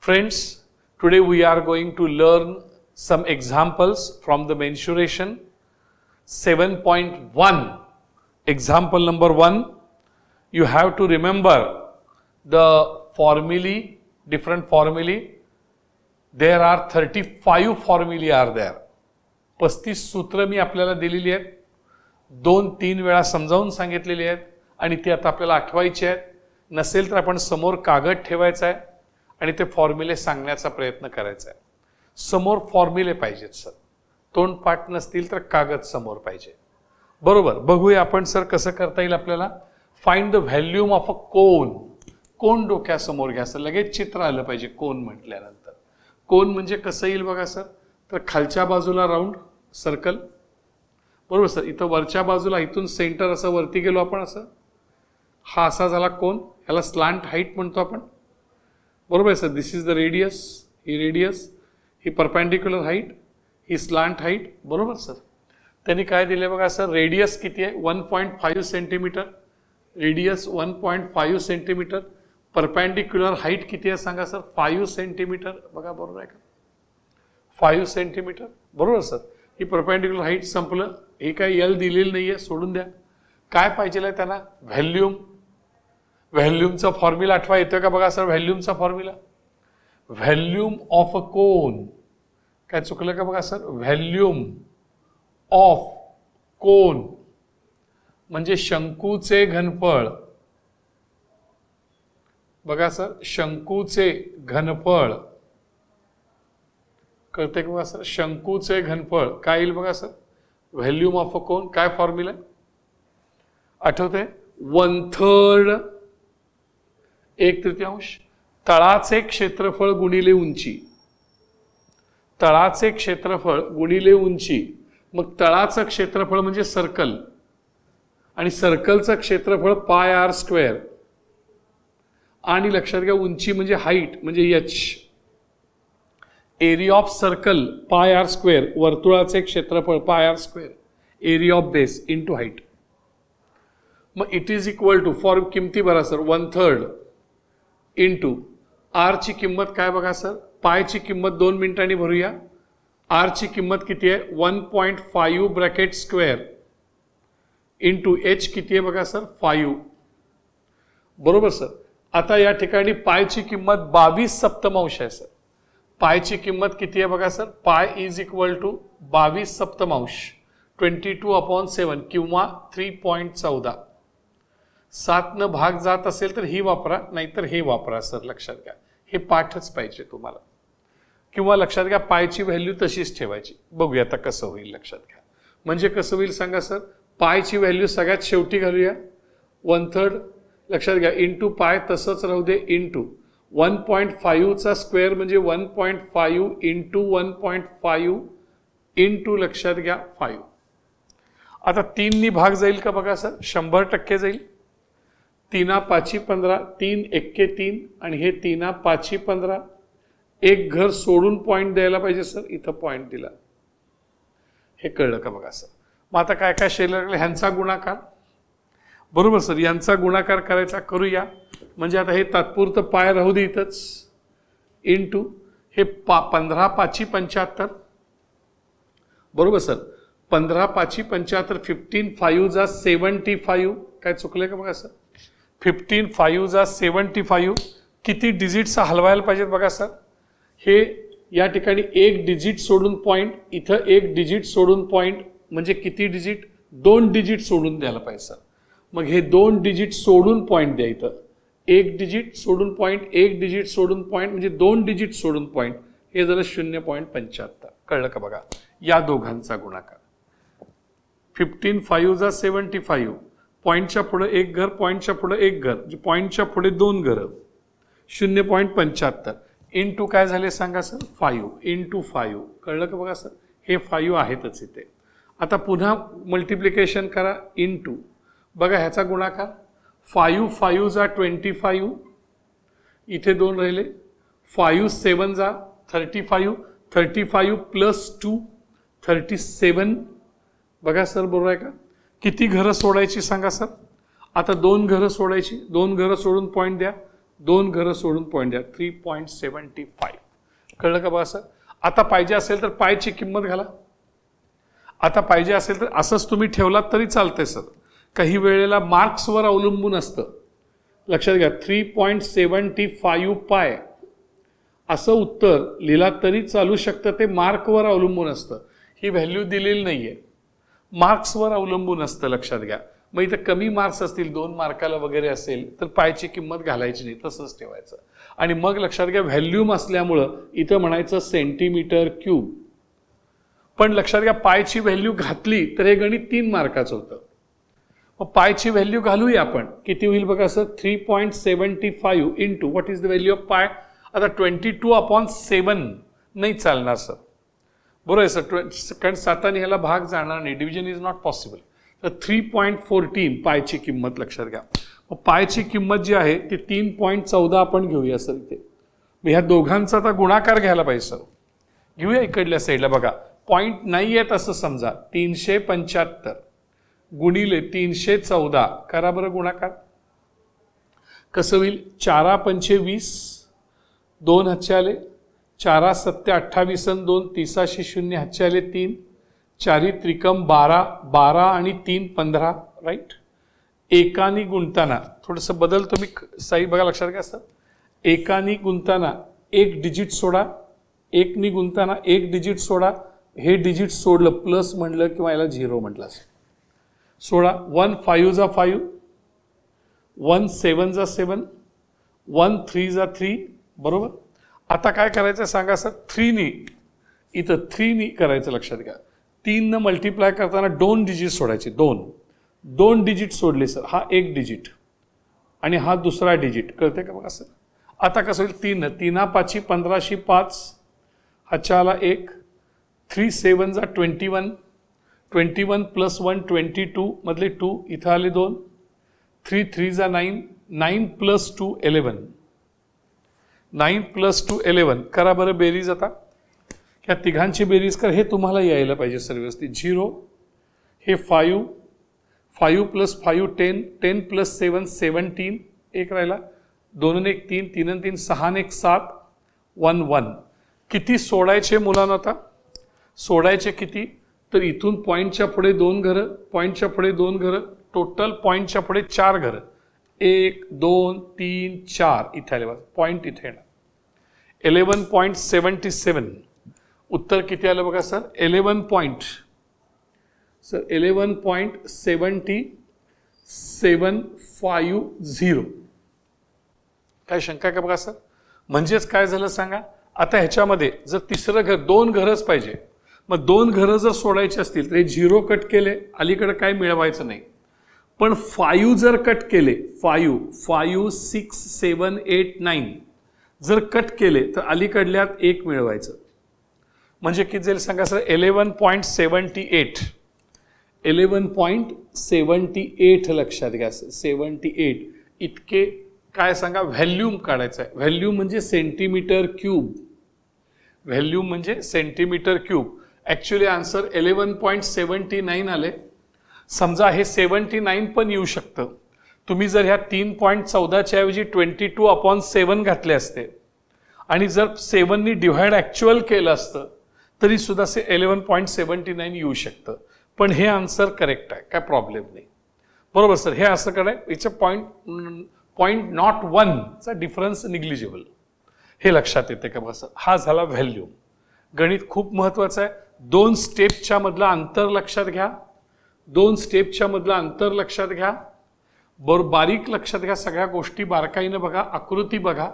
Friends, today we are going to learn some examples from the mensuration 7.1. Example number 1, you have to remember the formulae, different formulae. There are 35 formulae are there. 35 सूत्र मी आपल्याला दिलेली आहेत, 2-3 वेळा समजावून सांगितलेली आहेत आणि ती आता आपल्याला आठवायची आहेत. नसेल तर आपण समोर कागद ठेवायचा आहे आणि ते फॉर्म्युले सांगण्याचा प्रयत्न करायचा आहे. समोर फॉर्म्युले पाहिजेत सर, तोंडपाठ नसतील तर कागद समोर पाहिजे. बरोबर, बघूया आपण सर कसं करता येईल आपल्याला. Find the volume of a cone. Cone डोक्यासमोर घ्या सर, लगेच चित्र आलं पाहिजे कोन म्हटल्यानंतर. कोन म्हणजे कसं येईल बघा सर, तर खालच्या बाजूला राऊंड सर्कल, बरोबर सर. इथं वरच्या बाजूला इथून सेंटर असं वरती गेलो आपण, असं हा असा झाला कोन, याला स्लांट हाईट म्हणतो आपण, बरोबर आहे sir. This is the radius, he radius, he perpendicular height, he slant height, बरोबर सर. त्यांनी काय दिले बघा सर, रेडियस किती आहे 1.5 centimetre, radius 1.5 centimetre. Perpendicular height किती आहे सांगा सर, 5 सेंटीमीटर. बघा बरोबर आहे का, 5 सेंटीमीटर, बरोबर सर. ही परपेंडिक्युलर हाईट संपलं. हे काय एल दिलेली नाहीये, सोडून द्या. काय पाहिजे आहे त्यांना, व्हॅल्यूम. व्हॅल्यूमचा फॉर्म्युला आठवा येतोय का बघा सर, व्हॅल्यूमचा formula. Volume of a cone, काय चुकलं का बघा सर, व्हॅल्यूम ऑफ कोन म्हणजे शंकूचे घनफळ. बघा सर, शंकूचे घनफळ कळते का बघा सर, शंकूचे घनफळ काय येईल बघा sir, volume of a cone. काय फॉर्म्युला आठवते, 1/3 1/3 तळाचे क्षेत्रफळ गुणिले उंची. तळाचे क्षेत्रफळ गुणिले उंची. मग तळाचं क्षेत्रफळ म्हणजे सर्कल आणि सर्कलचं क्षेत्रफळ πr². आणि लक्षात घ्या उंची म्हणजे हाईट म्हणजे h. Area of circle πr², वर्तुळाचे क्षेत्रफळ πr², area of base into height. मग it is equal to, for किमती भरा सर, 1/3 इंटू आर ची किंमत काय बघा सर, पाय ची किंमत 2 मिनिटांनी भरूया. आर ची किंमत किती आहे 1.5 ब्रॅकेट स्क्वेअर इंटू एच किती आहे बघा सर 5, बरोबर सर. आता या ठिकाणी पायची किंमत 22 सप्तमांश आहे सर. पायची किंमत किती आहे बघा सर, पाय इज इक्वल टू 22 सप्तमांश 22/7 किंवा 3.14. 7 न भाग जात असेल तर ही वापरा, नाहीतर हे वापरा सर. लक्षात घ्या, हे पाठच पाहिजे तुम्हाला. किंवा लक्षात घ्या पायची व्हॅल्यू तशीच ठेवायची. बघूया आता कसं होईल, लक्षात घ्या. म्हणजे कसं होईल सांगा सर, पायची व्हॅल्यू सगळ्यात शेवटी घालूया 1/3, लक्षात घ्या, इंटू पाय तसंच राहू दे, इंटू 1.5 चा स्क्वेअर म्हणजे 1.5 इंटू 1.5 इंटू लक्षात घ्या 5. आता 3 नी भाग जाईल का बघा सर, 100% जाईल. 3×5 = 15, 3 × 3 आणि हे 3×5 = 15. एक घर सोडून पॉइंट द्यायला पाहिजे सर, इथं पॉइंट दिला. हे कळलं का बघा सर. मग आता काय काय शिल्लक राहिले, ह्यांचा गुणाकार, बरोबर सर. यांचा गुणाकार करायचा, करूया. म्हणजे आता हे तात्पुरतं पाय राहू दे इथंच, इंटू हे 15×5 = 75, बरोबर सर. 15×5 = 75, 15×5 = 75. काय चुकलंय का बघा सर, 15×5 = 75. किती डिजिटचा हलवायला पाहिजेत बघा सर, हे या ठिकाणी 1 डिजिट सोडून पॉइंट, इथं 1 डिजिट सोडून पॉइंट, म्हणजे किती डिजिट, 2 डिजिट सोडून द्यायला पाहिजे सर. मग हे 2 डिजिट सोडून पॉइंट द्या. इथं 1 डिजिट सोडून पॉइंट, 1 डिजिट सोडून पॉइंट म्हणजे 2 डिजिट सोडून पॉइंट. हे झालं 0.75. कळलं का बघा, या दोघांचा गुणाकार. 15×5 = 75, पॉइंटच्या पुढे 1 घर, पॉइंटच्या पुढे 1 घर, पॉइंटच्या पुढे 2 घरं, 0.75 इंटू काय झाले सांगा सर, 5 इंटू 5. कळलं का बघा सर, हे 5 आहेतच इथे. आता पुन्हा मल्टिप्लिकेशन करा, इंटू बघा ह्याचा गुणाकार, 5×5 = 25, इथे 2 राहिले, 5×7 = 35, 35 + 2 37. बघा सर बरोबर आहे का. किती घरं सोडायची सांगा सर, आता 2 घरं सोडायची, 2 घरं सोडून पॉइंट द्या, 2 घरं सोडून पॉईंट द्या. 3.75. कळलं का बघा सर? आता पाहिजे असेल तर पायची किंमत घाला. आता पाहिजे असेल तर असंच तुम्ही ठेवलात तरी चालतंय सर. काही वेळेला मार्क्सवर अवलंबून असतं. लक्षात घ्या. 3.75 पाय असं उत्तर लिहिला तरी चालू शकतं. ते मार्कवर अवलंबून असतं. ही व्हॅल्यू दिलेली नाहीये, मार्क्सवर अवलंबून असतं. लक्षात घ्या. मग इथं कमी मार्क्स असतील, 2 मार्काला वगैरे असेल तर पायची किंमत घालायची नाही, तसंच ठेवायचं. आणि मग लक्षात घ्या व्हॅल्यूम असल्यामुळं इथं म्हणायचं सेंटीमीटर क्यूब. पण लक्षात घ्या पायची व्हॅल्यू घातली तर हे गणित 3 मार्काचं होतं. मग पायची व्हॅल्यू घालूया आपण. किती होईल बघा sir? 3.75 into what is the value of पाय? आता 22/7 नाही चालणार सर. बरोबर आहे सर. कारण 7 ह्याला भाग जाणार नाही. Division is not possible. तर 3.14 पायची किंमत लक्षात घ्या. मग पायची किंमत जी आहे ती 3.14 आपण घेऊया सर इथे. मग ह्या दोघांचा आता गुणाकार घ्यायला पाहिजे सर. घेऊया इकडल्या साईडला बघा. पॉईंट नाही आहेत असं समजा. 375 गुणिले 314 करा बरं गुणाकार. कसं होईल? 4×5 = 20, 2 हातचे आले, 4×7 = 28 आणि 2 3×0 0 हातचे आले 3, 4 त्रिकम 12, 12 आणि 3 15. राईट. एकानी गुंतताना थोडंसं बदल तुम्ही साई बघा. लक्षात घ्या सर. एकानी गुंतताना 1 डिजिट सोडा, एकनी गुंतताना 1 डिजिट सोडा. हे डिजिट सोडलं प्लस म्हटलं किंवा याला 0 म्हटलं सोडा. 1 5 जा 5, 1 7 जा 7, 1 3 जा 3. बरोबर. आता काय करायचं सांगा सर? 3 नी इथं 3 नी करायचं. लक्षात घ्या. 3 न मल्टिप्लाय करताना 2 डिजिट सोडायचे. 2 डिजिट सोडले सर. हा 1 डिजिट आणि हा दुसरा डिजिट. कळते का बघा सर? आता कसं होईल? 3 3×5 = 15, 5 हाच्या आला 1, 3 7 जा 21, 21 + 1 22 मधले 2 इथं आले 2, 3 3 जा 9, 9 + 2 11, 9 + 2 11. करा बरं बेरीज. आता ह्या तिघांची बेरीज कर. हे तुम्हाला यायला पाहिजे सर व्यवस्थित. 0 हे 5, 5 + 5 10, 10 + 7 17, 1 राहिला, 2 आणि 1 3, 3 आणि 3 6 आणि 1 7, 1 1. किती सोडायचे मुलांना? आता सोडायचे किती? तर इथून पॉईंटच्या पुढे 2 घरं, पॉईंटच्या पुढे 2 घरं, टोटल पॉईंटच्या पुढे 4 घरं. 1 2 3 4 इथे आले. पॉईंट इथे येणार. 11.77. उत्तर किती आलं बघा सर? 11.7750. काय शंका का बघा सर? म्हणजेच काय झालं सांगा? आता ह्याच्यामध्ये जर तिसरं घर, 2 घरच पाहिजे. मग 2 घरं जर सोडायची असतील तर हे 0 कट केले, अलीकडे काय मिळवायचं नाही. पण 5 जर कट केले, 5 6 7 8 9 जर कट केले तर अलीकडल्यात 1 मिळवायचं. म्हणजे किती जाईल सांगा सर? 11.78. 11.78 लक्षात घ्या. 78 इतके काय सांगा? व्हॅल्यूम काढायचं आहे. व्हॅल्यूम म्हणजे सेंटीमीटर क्यूब. व्हॅल्यूम म्हणजे सेंटीमीटर क्यूब. ॲक्च्युली आन्सर 11.79 आले. समजा हे 79 पण येऊ शकतं. तुम्ही जर ह्या 3.14 ऐवजी 22/7 घातले असते आणि जर 7 नी डिव्हाइड ॲक्च्युअल केलं असतं तरी सुद्धा 11.79 येऊ शकतं. पण हे आन्सर करेक्ट आहे, काय प्रॉब्लेम नाही. बरोबर सर. हे असं करायचं. याचं 0.01 चा डिफरन्स निग्लिजिबल. हे लक्षात येते का बघा सर? हा झाला व्हॅल्यूम. गणित खूप महत्वाचं आहे. 2 स्टेपच्या मधला अंतर लक्षात घ्या. 2 स्टेपच्या मधला अंतर लक्षात घ्या. बरोबर बारीक लक्षात घ्या. सगळ्या गोष्टी बारकाईनं बघा, आकृती बघा.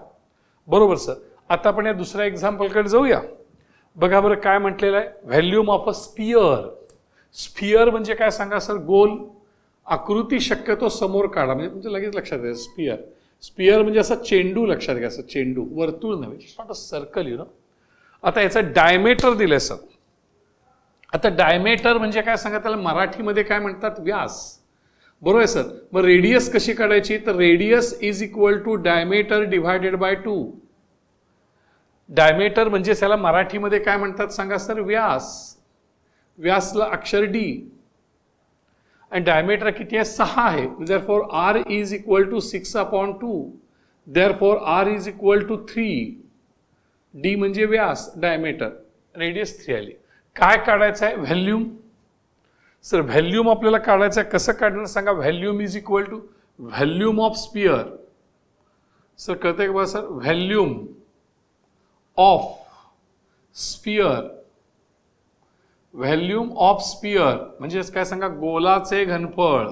बरोबर सर. आता आपण या दुसऱ्या एक्झाम्पलकडे जाऊया. बघा बरं काय म्हटलेलं आहे? Volume of a sphere. Sphere म्हणजे काय सांगा सर? गोल. आकृती शक्यतो समोर काढा म्हणजे तुमच्या लगेच लक्षात येईल. स्पियर. स्पियर म्हणजे असा चेंडू. लक्षात घ्या. असं चेंडू, वर्तुळ नव्हे. Not a circle, you know. आता याचं डायमीटर दिलंय सर. आता डायमीटर म्हणजे काय सांगा? त्याला मराठीमध्ये काय म्हणतात? व्यास. बरोबर आहे सर. मग रेडियस कशी काढायची? तर radius is equal to diameter divided by 2. Diameter म्हणजे त्याला मराठीमध्ये काय म्हणतात सांगा सर? व्यास. व्यासला अक्षर डी आणि डायमीटर किती आहे? 6 आहे. Therefore R is equal to 6/2. Therefore R is equal to 3, D म्हणजे व्यास, डायमीटर, रेडियस 3 आली. काय काढायचं आहे? व्हॅल्यूम. सर व्हॅल्यूम आपल्याला काढायचं आहे. कसं काढणार सांगा? Volume is equal to volume of sphere. Sir कळतंय का बघा sir? Volume of sphere, volume of sphere म्हणजे काय सांगा? गोलाचे घनफळ.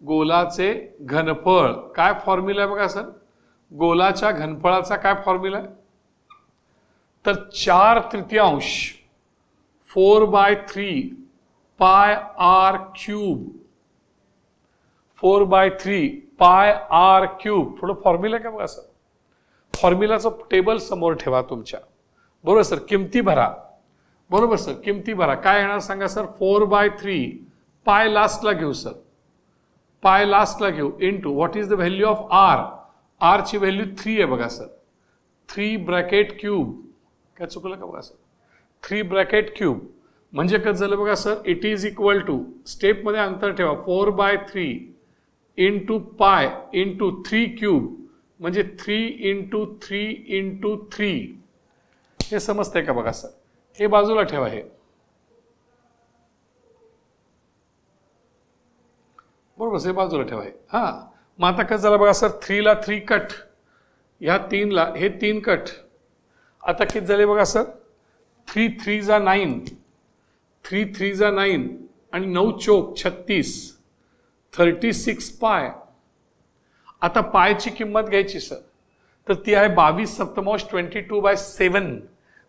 गोलाचे घनफळ काय फॉर्म्युला आहे बघा सर? गोलाच्या घनफळाचा काय फॉर्म्युला आहे? तर 4/3 4/3 पाय आर क्यूब, 4/3 पाय आर क्यूब. थोडं फॉर्म्युला काय बघा सर? फॉर्म्युलाचं टेबल समोर ठेवा तुमच्या. बरोबर सर? किमती भरा. बरोबर सर? किमती भरा. काय येणार सांगा सर? 4/3 पाय लास्टला घेऊ सर, पाय लास्टला घेऊ into what is the value of R. R ची व्हॅल्यू 3 आहे बघा सर. 3 bracket cube. काय चुकलं का बघा सर? 3 ब्रॅकेट क्यूब म्हणजे काय झालं बघा sir? It is equal to, स्टेपमध्ये अंतर ठेवा, 4/3 इंटू पाय इंटू 3 क्यूब म्हणजे 3 इंटू 3 इंटू 3. हे समजतंय का बघा सर? हे बाजूला ठेवा. हे बरोबर, हे बाजूला ठेवा. हा मग आता काय झालं बघा सर? 3 ला 3 कट, ह्या 3 ला हे 3 कट. आता किती झाले बघा सर? 3 3 जा 9, 3 3 जा 9 आणि 9 चोक 36, 36 पाय. आता पायची किंमत घ्यायची सर, तर ती आहे 22 सप्तमांश 22/7.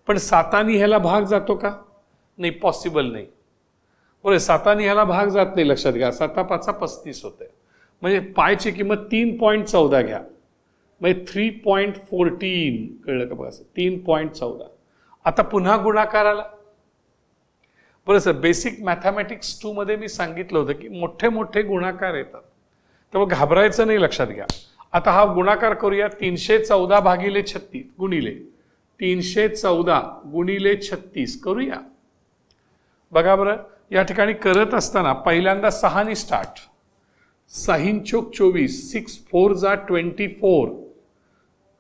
पण 7 ह्याला भाग जातो का? नाही, पॉसिबल नाही. बरोबर, 7 ह्याला भाग जात नाही. लक्षात घ्या, 7 5 35 होते. म्हणजे पायची किंमत 3.14 घ्या, म्हणजे 3.14. कळलं का बघा सर? 3.14. आता पुन्हा गुणाकार आला. बरं सर, बेसिक मॅथमॅटिक्स 2 मध्ये मी सांगितलं होतं की मोठे मोठे गुणाकार येतात, त्यामुळे घाबरायचं नाही. लक्षात घ्या. आता हा गुणाकार करूया. 314 भागिले 36 गुणिले 314 गुणिले 36 करूया. बघा बरं, या ठिकाणी करत असताना पहिल्यांदा 6 ने स्टार्ट. 6 चोक 24, 6 4 जा 24,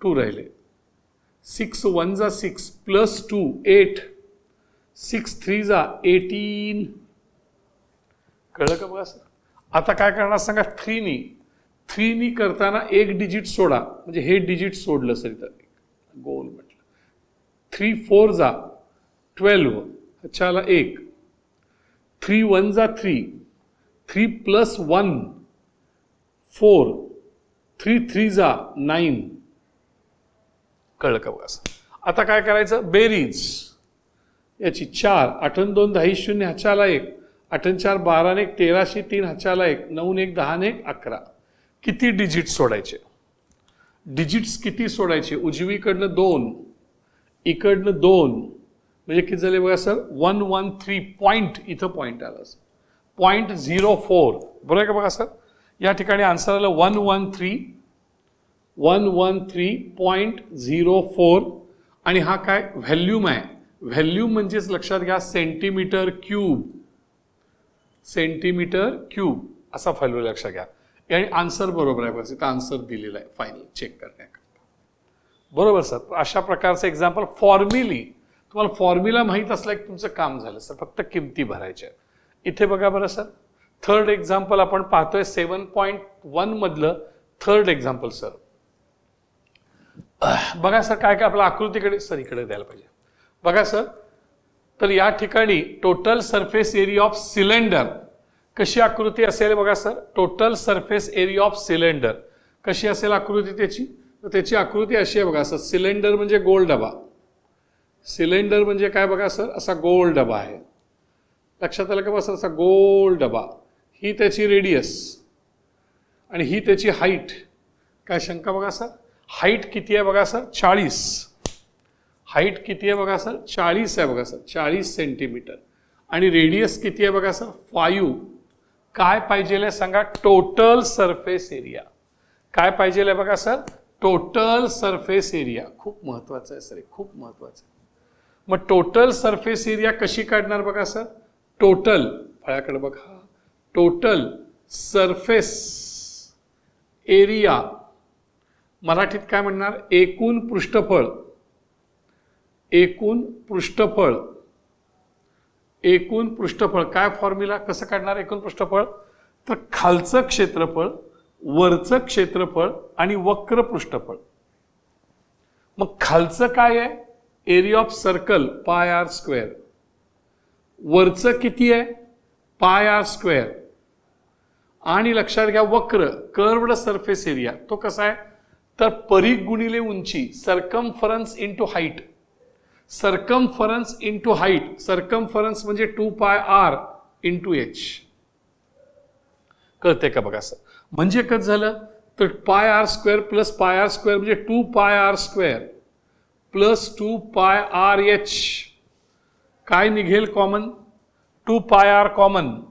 2 राहिले. 6 1 जा 6 प्लस 2 8, 6 3 जा 18. कळलं का बघा सर? आता काय करणार सांगा? 3 नी करताना एक डिजिट सोडा, म्हणजे हे डिजिट सोडलं सर. इथं गोल म्हटलं. 3 4 जा 12, अच्छा आला 1. 3 1 जा 3, 3 प्लस 1 4, 3 3 जा 9. कळलं का बघा सर? आता काय करायचं? बेरीज याची 4 8 2 10 0, ह्याच्याला 1 8 4 12 1 13 3, ह्याच्याला 1 9 1 10 1 11. किती डिजिट सोडायचे? डिजिट्स किती सोडायचे? उजवीकडनं 2, इकडनं 2, म्हणजे किती झाले बघा सर? 113 पॉइंट. इथं पॉइंट आला सर, 0.04. बरोबर आहे का बघा सर? या ठिकाणी आन्सर आलं 113.04. आणि हा काय? व्हॅल्यूम आहे. व्हॅल्यूम म्हणजेच लक्षात घ्या सेंटीमीटर क्यूब. सेंटीमीटर क्यूब असा व्हॅल्यू लक्षात घ्या. आणि आन्सर बरोबर आहे बस. इथं आन्सर दिलेला आहे फायनल चेक करण्याकरता. बरोबर सर? अशा प्रकारचं एक्झाम्पल. फॉर्म्युली तुम्हाला फॉर्म्युला माहीत असला की तुमचं काम झालं सर, फक्त किमती भरायच्या. इथे बघा बरं सर, थर्ड एक्झाम्पल आपण पाहतोय 7.1 मधलं थर्ड एक्झाम्पल सर. बघा सर, काय काय आपल्या आकृतीकडे सर इकडे द्यायला पाहिजे. बघा सर, तर या ठिकाणी total surface area of cylinder कशी आकृती असेल बघा sir. Total surface area of cylinder कशी असेल आकृती त्याची? तर त्याची आकृती अशी आहे बघा सर. सिलेंडर म्हणजे गोल डबा. सिलेंडर म्हणजे काय बघा सर? असा गोल डबा आहे. लक्षात आलं का बघा सर? असा गोल डबा. ही त्याची रेडियस आणि ही त्याची हाईट. काय शंका बघा सर? हाईट किती आहे बघा सर? 40. हाईट किती आहे बघा सर? 40 आहे बघा सर, 40 सेंटीमीटर. आणि रेडियस किती आहे बघा सर? 5. काय पाहिजे सांगा? Total surface area. काय पाहिजे बघा सर? Total surface area. खूप महत्वाचं आहे सर, खूप महत्वाचं आहे. मग टोटल सरफेस एरिया कशी काढणार बघा सर? टोटल, फळ्याकडे बघा, टोटल सरफेस एरिया मराठीत काय म्हणणार, एकूण पृष्ठफळ, एकूण पृष्ठफळ, एकूण पृष्ठफळ. काय फॉर्म्युला, कसं काढणार एकूण पृष्ठफळ, तर खालचं क्षेत्रफळ, वरचं क्षेत्रफळ आणि वक्र पृष्ठफळ. मग खालचं काय आहे, area of circle pi R square, वरचं किती आहे पाय आर स्क्वेअर, आणि लक्षात घ्या वक्र कर्व्ड सरफेस एरिया तो कसा आहे, तर परिघ गुणिले उंची, circumference into height, circumference into height, circumference म्हणजे 2 पाय आर इंटू एच. कळते का बघा सर, म्हणजे कसं झालं, तर pi R square plus pi R square म्हणजे 2 पाय आर स्क्वेअर प्लस 2 पाय आर एच. काय निघेल कॉमन, 2 पाय आर कॉमन,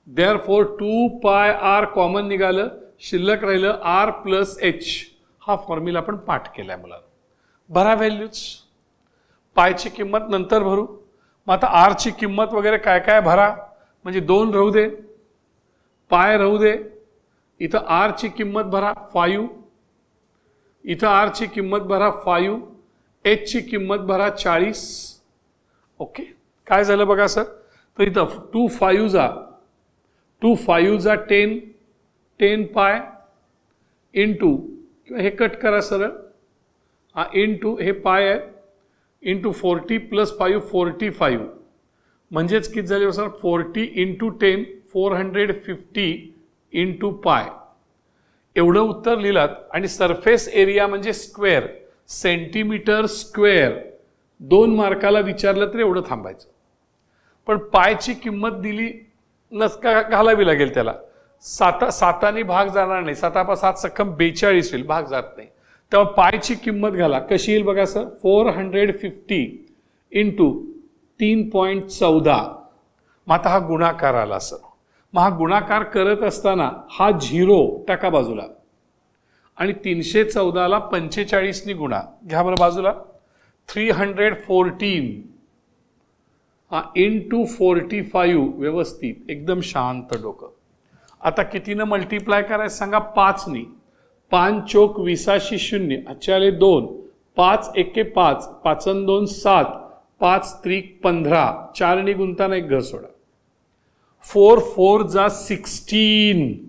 देअरफॉर 2 पाय आर कॉमन निघालं, शिल्लक राहिलं आर प्लस एच. हा फॉर्म्युला आपण पाठ केलाय मुलांना. भरा व्हॅल्यूज, पायची किंमत नंतर भरू. मग आता आर ची किंमत वगैरे काय काय भरा, म्हणजे 2 राहू दे, पाय राहू दे, इथं आर ची किंमत भरा 5, इथं आर ची किंमत भरा 5, एच ची किंमत भरा 40. ओके, काय झालं बघा सर, तर इथं 2 5 जा 10 पाय इंटू, किंवा हे कट करा सरळ, हा इंटू हे पाय आहे, इंटू 40 प्लस 5 45, म्हणजेच किती झाले सर 40 इंटू 10 450 इंटू पाय. एवढं उत्तर लिहिलात. आणि सरफेस एरिया म्हणजे स्क्वेअर, सेंटीमीटर स्क्वेअर. 2 मार्काला विचारलं तर एवढं थांबायचं. पण पायची किंमत दिली नसका घालावी लागेल त्याला. सातानी भाग जाणार नाही, 7 सख्खम 42 होईल, भाग जात नाही. तेव्हा पायची किंमत घाला, कशी येईल बघा सर, 450 इंटू 3.14. मग आता हा गुणाकार आला सर. मग हा गुणाकार करत असताना हा 0 टाका बाजूला, आणि 314ला 45 गुणा घ्या बरं बाजूला. 314 इंटू 45, व्यवस्थित एकदम शांत डोकं. आता कितीनं मल्टिप्लाय करायचं सांगा, 5नी. 5 चोक 20 0, अच्छाले 2, 5 एके 5, 5 2 7, 5 त्रिक 15, 4नी गुंताना एक घर सोडा. 4 4 जा 16,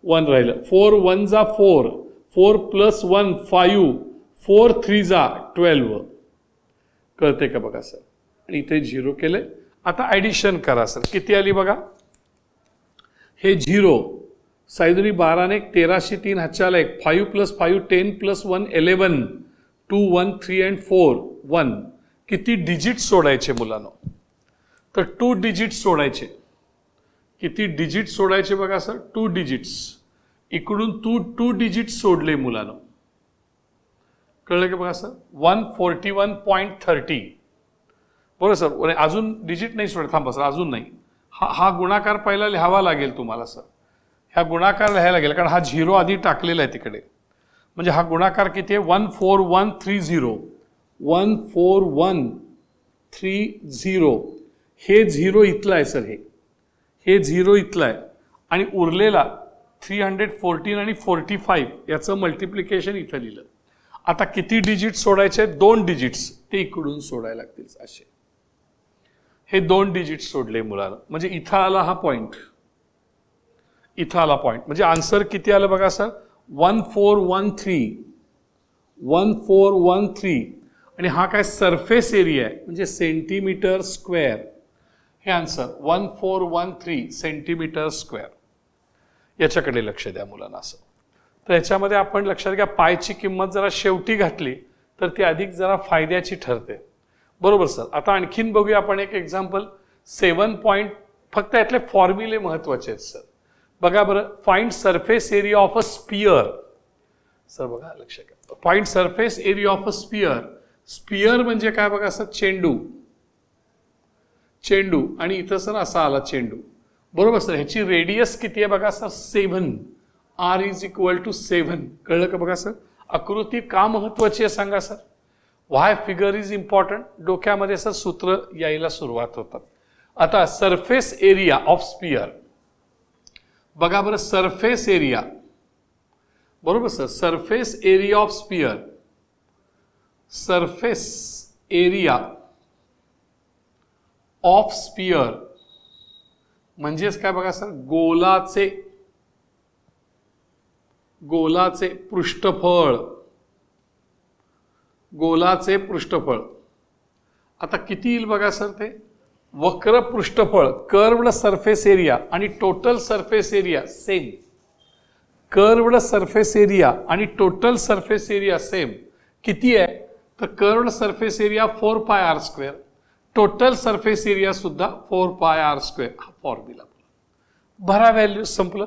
1 राहिलं, 4 1 जा 4, 4 प्लस 1 5, 4 3 जा 12. कळते का बघा सर, आणि इथे 0 केले. आता ऍडिशन करा सर, किती आली बघा, हे 0 साईदुनी 12 ने 13 3 हातच्याला 1, 5 प्लस 5 10 प्लस 1 11, 2 1 3 and 4 1. किती डिजिट सोडायचे मुलांनो, तर 2 डिजिट सोडायचे. किती डिजिट सोडायचे बघा सर, 2 डिजिट्स. इकडून 2 डिजिट सोडले मुलांनो. कळलं का बघा सर, 141.30. बरोबर सर, अजून डिजिट नाही सोडले, थांबा सर, अजून नाही. हा गुणाकार पहिला लिहावा लागेल तुम्हाला सर, ह्या गुणाकार लिहायला लागेल, कारण हा 0 आधी टाकलेला आहे तिकडे. म्हणजे हा गुणाकार किती आहे, 14130, 14130. हे 0 इथलं आहे सर, हे 0 इथलं आहे, आणि उरलेला 314 आणि 45 याचं मल्टिप्लिकेशन इथं लिहिलं. आता किती डिजिट सोडायचे, 2 डिजिट्स, ते इकडून सोडायला लागतील असे. हे 2 डिजिट सोडले मुलाला, म्हणजे इथं आला हा पॉइंट, इथं आला पॉइंट. म्हणजे आन्सर किती आलं बघा सर, 1413. आणि हा काय सरफेस एरिया आहे, म्हणजे सेंटीमीटर स्क्वेअर. हे आन्सर 1413 सेंटीमीटर स्क्वेअर. याच्याकडे लक्ष द्या मुलांना. असं तर याच्यामध्ये आपण लक्षात घ्या, पायची किंमत जरा शेवटी घातली तर ती अधिक जरा फायद्याची ठरते. बरोबर सर. आता आणखीन बघूया आपण एक एक्झाम्पल. 7 पॉइंट, फक्त यातले फॉर्म्युले महत्वाचे आहेत सर. बघा बरं, find surface area of a sphere. Sir बघा लक्षात घ्या, find surface area of a sphere. Sphere म्हणजे काय बघा सर, चेंडू. चेंडू, आणि इथं सर असा आला चेंडू. बरोबर सर. ह्याची रेडियस किती आहे बघा sir, 7. R is equal to 7. कळलं का बघा सर. आकृती का महत्वाची आहे सांगा sir. Why figure is important. डोक्यामध्ये सर सूत्र यायला सुरुवात होतात. आता सरफेस एरिया ऑफ स्पियर बघा बरं. सरफेस एरिया बरोबर sir. Surface area of sphere, surface area of sphere म्हणजेच काय बघा सर, गोलाचे पृष्ठफळ, गोलाचे पृष्ठफळ. आता किती येईल बघा सर, ते वक्र पृष्ठफळ, कर्व्ड सरफेस एरिया आणि total surface area same. Curved surface area आणि टोटल सरफेस एरिया सेम. किती आहे तर curved surface area 4 pi R square, total surface area सुद्धा 4 पाय आर स्क्वेअर. हा फॉर्म्युला भरा, व्हॅल्यू संपलं.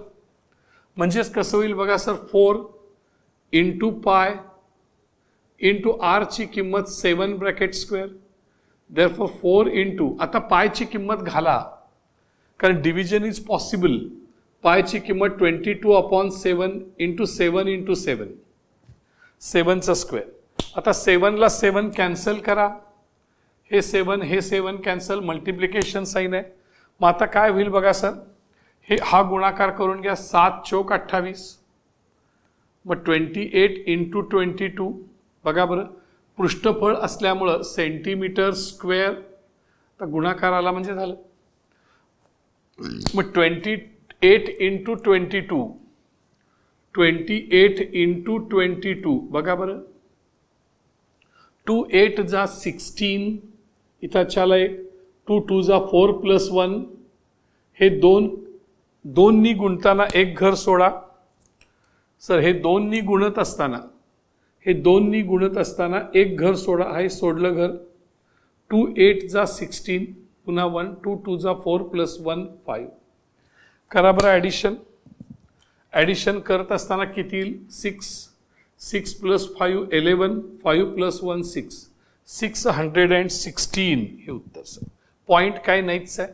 म्हणजेच कसं होईल बघा sir, 4 into pi into R ची किंमत 7 ब्रॅकेट स्क्वेअर, देअरफॉर 4 इंटू, आता पायची किंमत घाला कारण डिव्हिजन इज पॉसिबल. पायची किंमत 22/7 इंटू 7 इंटू 7, 7चा स्क्वेअर. आता 7 ला 7 कॅन्सल करा, हे 7 कॅन्सल, मल्टिप्लिकेशन साईन आहे. मग आता काय होईल बघा सर, हे हा गुणाकार करून घ्या, 7 चौक 28, मग 28 इंटू 22. बघा बरं, पृष्ठफळ असल्यामुळं सेंटीमीटर स्क्वेअर, तर गुणाकार आला म्हणजे झालं. मग 28 इंटू 22, 28 इंटू 22, बघा बरं, 2 8 जा 16, इथं चाला एक, 2 2 जा 4 प्लस 1, हे दोननी गुणताना एक घर सोडा सर, हे दोननी गुणत असताना एक घर सोडा, हे सोडलं घर. 2 8 जा 16, पुन्हा 1, 2 2 जा 4 प्लस 1 5. करा बरं ॲडिशन करत असताना किती येईल, 6 प्लस 5 11, 5 प्लस 1 6, 616 हे उत्तर सर. पॉईंट काय नाहीच आहे,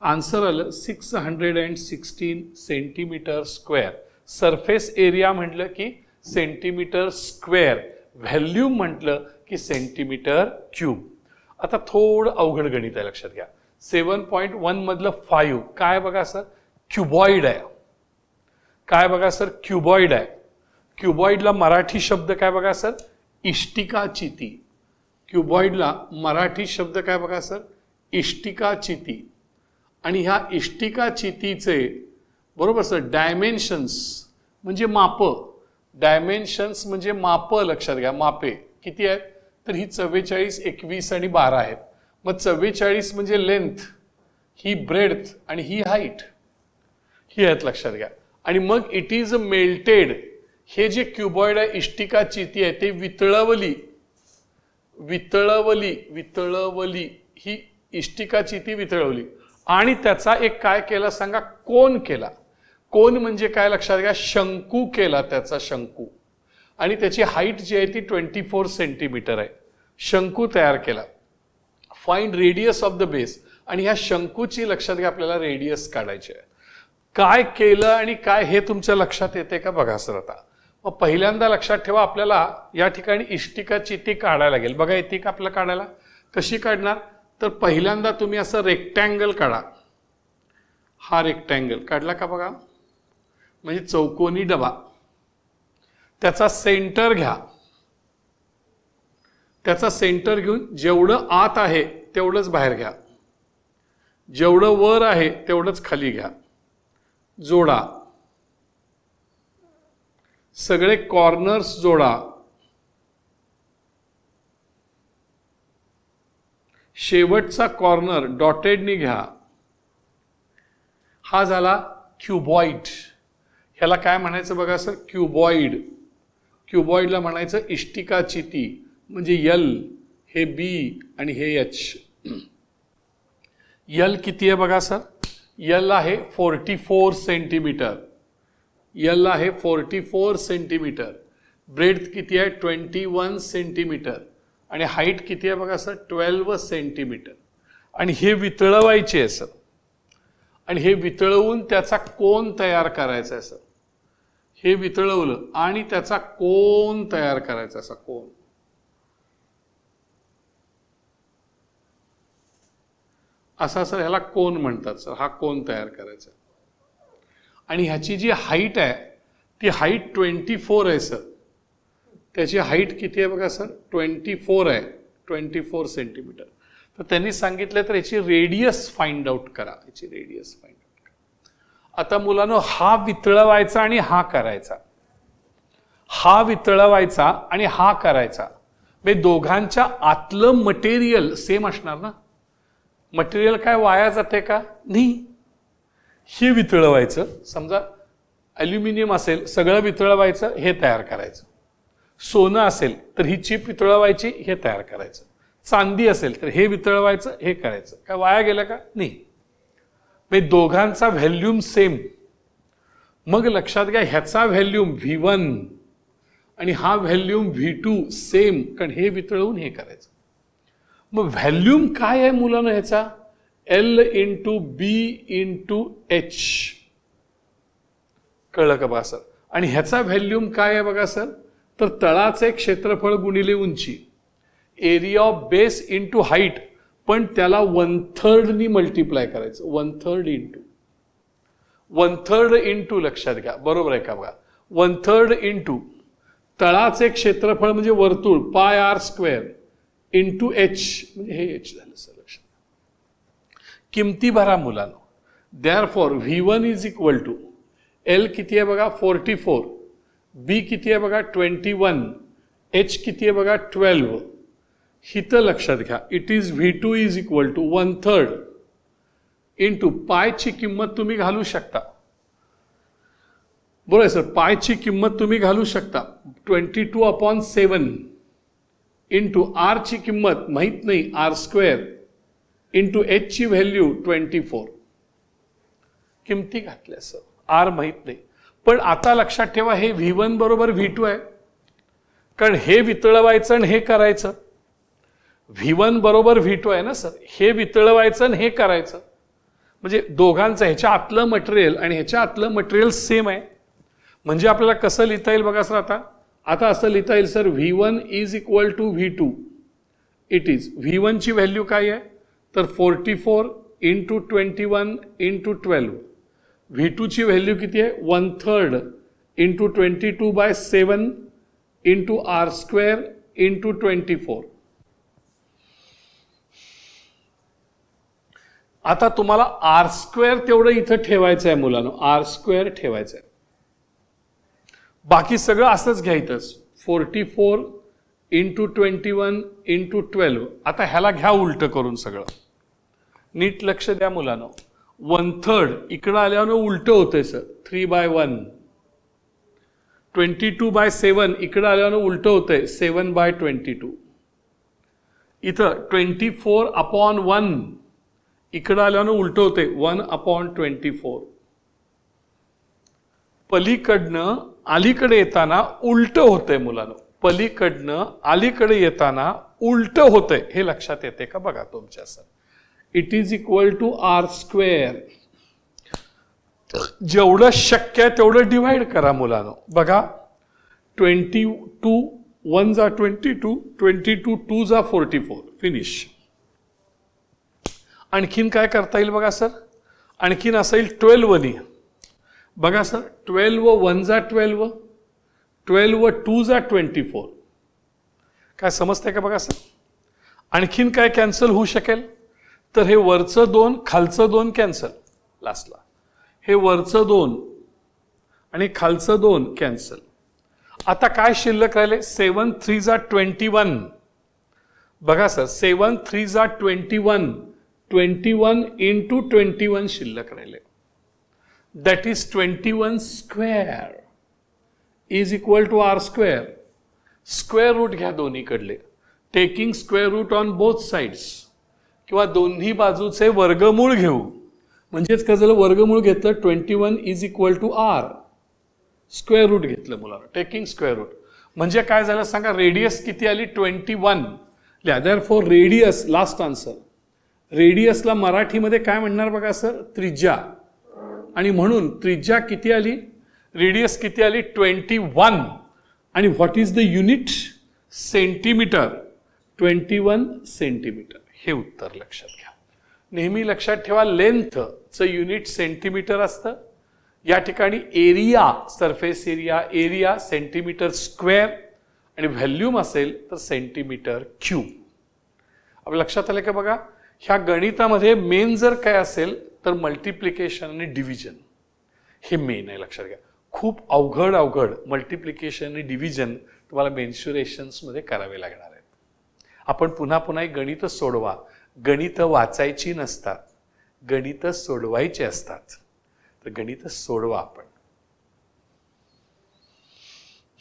आन्सर आलं 616 सेंटीमीटर स्क्वेअर. सरफेस एरिया म्हटलं की सेंटीमीटर स्क्वेअर, व्हॅल्यूम म्हटलं की सेंटीमीटर क्यूब. आता थोडं अवघड गणित आहे, लक्षात घ्या. 7.1 मधलं 5 काय बघा सर, क्युबॉइड आहे. काय बघा सर, क्युबॉइड आहे. क्युबॉइडला मराठी शब्द काय बघा सर, इष्टिकाचिती. क्युबॉइडला मराठी शब्द काय बघा सर, इष्टिकाचिती. आणि ह्या इष्टिकाचितीचे बरोबर सर डायमेन्शन्स म्हणजे माप, डायमेन्शन्स म्हणजे माप, लक्षात घ्या. मापे किती आहेत तर ही 44, 21 आणि 12 आहेत. मग 44 म्हणजे लेंथ, ही ब्रेड्थ आणि ही हाईट, ही आहेत, लक्षात घ्या. आणि मग इट इज मेल्टेड, हे जे क्युबॉइड आहे, इष्टिकाचिती आहे, ते वितळवली, ही इष्टिकाचिती वितळवली आणि त्याचा एक काय केला सांगा, कोन केला. कोन म्हणजे काय लक्षात घ्या, शंकू केला, त्याचा शंकू. आणि त्याची हाईट जी आहे ती 24 सेंटीमीटर आहे. शंकू तयार केला. Find radius of the base, आणि ह्या शंकूची लक्षात घ्या आपल्याला रेडियस काढायची आहे. काय केलं आणि काय हे तुमच्या लक्षात येते का बघा सर. आता मग पहिल्यांदा लक्षात ठेवा, आपल्याला या ठिकाणी इष्टिकाचिती काढायला लागेल. बघा येते का आपल्याला काढायला, कशी काढणार तर पहिल्यांदा तुम्ही असं रेक्टँगल काढा. हा रेक्टँगल काढला का बघा, म्हणजे चौकोनी डबा. त्याचा सेंटर घ्या, त्याचा सेंटर घेऊन जेवढं आत आहे तेवढंच बाहेर घ्या, जेवढं वर आहे तेवढंच खाली घ्या, जोडा. सगळे कॉर्नर्स जोडा. शेवटचा कॉर्नर डॉटेडनी घ्या. हा झाला क्युबॉइड. ह्याला काय म्हणायचं बघा सर, क्युबॉइड. क्युबॉइडला म्हणायचं इष्टिकाचिती, म्हणजे यल, हे बी आणि हे एच. यल किती आहे बघा सर, यल आहे 44 सेंटीमीटर. यल आहे 44 सेंटीमीटर. ब्रेड्थ किती आहे 21 सेंटीमीटर. आणि हाईट किती आहे बघा सर 12 सेंटीमीटर. आणि हे वितळवायचे आहे सर, आणि हे वितळवून त्याचा कोन तयार करायचा आहे सर. हे वितळवलं आणि त्याचा कोन तयार करायचा, असा कोन. असा सर ह्याला कोन म्हणतात सर. हा कोन तयार करायचा. आणि ह्याची जी हाईट आहे ती हाईट 24 आहे सर. त्याची हाईट किती आहे बघा सर, 24 आहे, 24 सेंटीमीटर. तर त्यांनी सांगितलं तर याची रेडियस फाइंड आउट करा, याची रेडियस फाइंड आउट करा. आता मुलांनो हा वितळवायचा आणि हा करायचा, हा वितळवायचा आणि हा करायचा. म्हणजे दोघांच्या आतलं मटेरियल सेम असणार ना. मटेरियल काय वाया जाते का नाही. हे वितळवायचं, समजा ॲल्युमिनियम असेल सगळं वितळवायचं, हे तयार करायचं. सोनं असेल तर ही चिप वितळवायची, हे तयार करायचं. चांदी असेल तर हे वितळवायचं, हे करायचं. काय वाया गेलं का नाही. म्हणजे दोघांचा व्हॅल्यूम सेम. मग लक्षात घ्या ह्याचा व्हॅल्यूम V1 आणि हा व्हॅल्यूम V2 सेम, कारण हे वितळवून हे करायचं. मग व्हॅल्यूम काय आहे मुलांना ह्याचा, L into B into H. कळलं का बघा सर. आणि ह्याचा व्हॅल्यूम काय आहे बघा सर, तर तळाचे क्षेत्रफळ गुणिले उंची, area of base into height, पण त्याला 1/3 नी मल्टिप्लाय करायचं. 1/3 इंटू लक्षात घ्या, बरोबर आहे का बघा. 1/3 इंटू तळाचे क्षेत्रफळ म्हणजे वर्तुळ πr² इंटू H, म्हणजे हे H झालं सर. लक्षात किमती भरा मुलांनो. Therefore V1 is equal to L किती आहे बघा 44, B किती आहे बघा 21, H किती आहे बघा 12. हिथं लक्षात घ्या it is V2 is equal to 1/3 into पायची किंमत तुम्ही घालू शकता. बरोबर सर, पायची किंमत तुम्ही घालू शकता 22/7 इंटू R ची किंमत माहित नाही R² इंटू H ची व्हॅल्यू 24. किमती घातल्या सर, R माहित नाही. पण आता लक्षात ठेवा हे V1 बरोबर V2 आहे, कारण हे वितळवायचं आणि हे करायचं. V1 बरोबर V2 आहे ना सर, हे वितळवायचं आणि हे करायचं. म्हणजे दोघांचं ह्याच्या आतलं मटेरियल आणि ह्याच्या आतलं मटेरियल सेम आहे. म्हणजे आपल्याला कसं लिहिता येईल बघा सर, आता असं लिहिता येईल sir, V1 is equal to V2. It is V1 ची व्हॅल्यू काय आहे तर 44 इंटू 21 इंटू 12. V2 ची व्हॅल्यू किती आहे 1/3 इंटू 22/7 इंटू R² इंटू 24. आता तुम्हाला R² तेवढं इथं ठेवायचं आहे मुलांनो, R² ठेवायचं आहे. बाकी सगळं असंच घ्यायचंच. 44 इंटू 21 इंटू 12. आता ह्याला घ्या उलट करून सगळं. नीट लक्ष द्या मुलांनो. 1/3 इकडं आल्यानं उलट होतंय सर, 3/1. 22/7 इकडं आल्यानं उलट होतंय, 7/22. इथं 24/1 इकडं आल्यानं उलट होतंय, 1/24. पलीकडनं अलीकडे येताना उलट होतंय मुलांनो. पलीकडनं अलीकडे येताना उलट होतंय, हे लक्षात येते का बघा तुमच्या sir. It is equal to R². जेवढं शक्य आहे तेवढं डिवाइड करा मुलांनो. बघा 22 1 जा 22, 22 2 जा 44. फिनिश. आणखीन काय करता येईल बघा सर, आणखीन असं येईल 12 नी. बघा सर 12 1 जा 12, 12 2 जा 24. काय समजतंय का बघा सर. आणखीन काय कॅन्सल होऊ शकेल तर हे वरचं 2 खालचं 2 कॅन्सल लास्टला. हे वरचं 2 आणि खालचं 2 कॅन्सल. आता काय शिल्लक राहिले 7 3 जा 21. बघा सर 7 3 जा 21, 21 इंटू 21 शिल्लक राहिले. That is 21² is equal to R². Square root घ्या दोन्हीकडले, taking square root on both sides, किंवा दोन्ही बाजूचे वर्गमूळ घेऊ. म्हणजेच काय झालं, वर्गमूळ घेतलं 21 is equal to R. Square root घेतलं मुलांना, टेकिंग स्क्वेअर रूट. म्हणजे काय झालं सांगा, रेडियस किती आली 21. देअरफॉर रेडियस, लास्ट आन्सर, रेडियसला मराठीमध्ये काय म्हणणार बघा सर, त्रिज्या. आणि म्हणून त्रिज्या किती आली, रेडियस किती आली 21. आणि what is the unit, centimetre, 21 centimetre. हे उत्तर लक्षात घ्या. नेहमी लक्षात ठेवा लेंथचं युनिट सेंटीमीटर असतं, या ठिकाणी area, surface area centimetre square आणि व्हॅल्यूम असेल तर सेंटीमीटर क्यूब. आपल्या लक्षात आलं का बघा, ह्या गणितामध्ये मेन जर काय असेल तर मल्टिप्लिकेशन आणि डिव्हिजन हे मेन आहे. लक्षात घ्या, खूप अवघड मल्टिप्लिकेशन आणि डिव्हिजन तुम्हाला मेन्शुरेशन्समध्ये करावे लागणार आहेत. आपण पुन्हा पुन्हा गणित सोडवा. गणित वाचायची नसतात, गणित सोडवायची असतात. तर गणित सोडवा आपण.